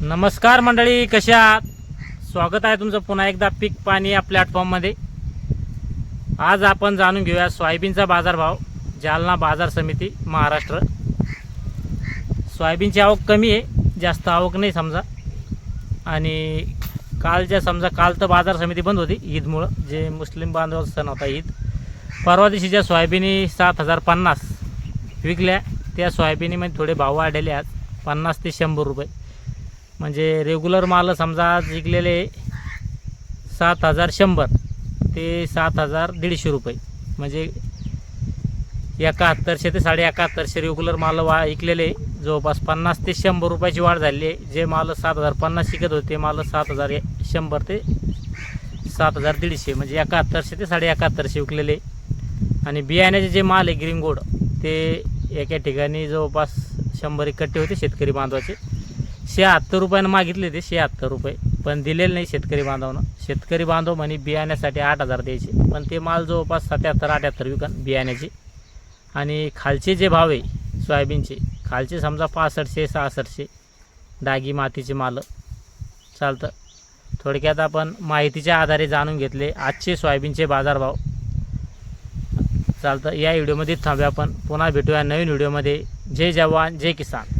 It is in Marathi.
नमस्कार मंडळी, कशा आहात? स्वागत आहे तुमचं पुन्हा एकदा पीक पाणी या प्लॅटफॉर्ममध्ये. आज आपण जाणून घेऊया सोयाबीनचा बाजारभाव, जालना बाजार समिती महाराष्ट्र. सोयाबीनची आवक कमी आहे, जास्त आवक नाही समजा. आणि काल तर बाजार समिती बंद होती ईदमुळं, जे मुस्लिम बांधव सण होता ईद. परवा दिवशी ज्या सोयाबीनी 7,050 विकल्या, त्या सोयाबीनीमध्ये थोडे भाव वाढलेले आज 50 ते 100 रुपये. म्हणजे रेग्युलर माल समजा आज विकलेले 7,100 ते 7,150 रुपये. म्हणजे 7100 ते 7150 रेग्युलर माल विकलेले. जवळपास 50 ते 100 रुपयाची वाढ झाली आहे. जे माल 7,050 विकत होते, माल 7,100 ते 7,150 म्हणजे 7100 ते 7150 विकलेले. आणि बियाण्याचे जे माल आहे ग्रीन गोल्ड, ते एका ठिकाणी जवळपास 100 कट्टे होते शेतकरी बांधवाचे. 76 रुपयानं मागितले ते, 76 रुपये, पण दिलेले नाही शेतकरी बांधवानं. शेतकरी बांधव म्हणे बियाण्यासाठी 8,000 द्यायचे, पण ते माल जवळपास 77-78 विकन बियाण्याचे. आणि खालचे जे भाव आहे सोयाबीनचे, खालचे समजा 6500-6600 डागी मातीचे माल चालतं. थोडक्यात आपण माहितीच्या आधारे जाणून घेतले आजचे सोयाबीनचे बाजारभाव. चालतं, या व्हिडिओमध्ये थांबूया आपण. पुन्हा भेटूया नवीन व्हिडिओमध्ये. जय जवान जय किसान.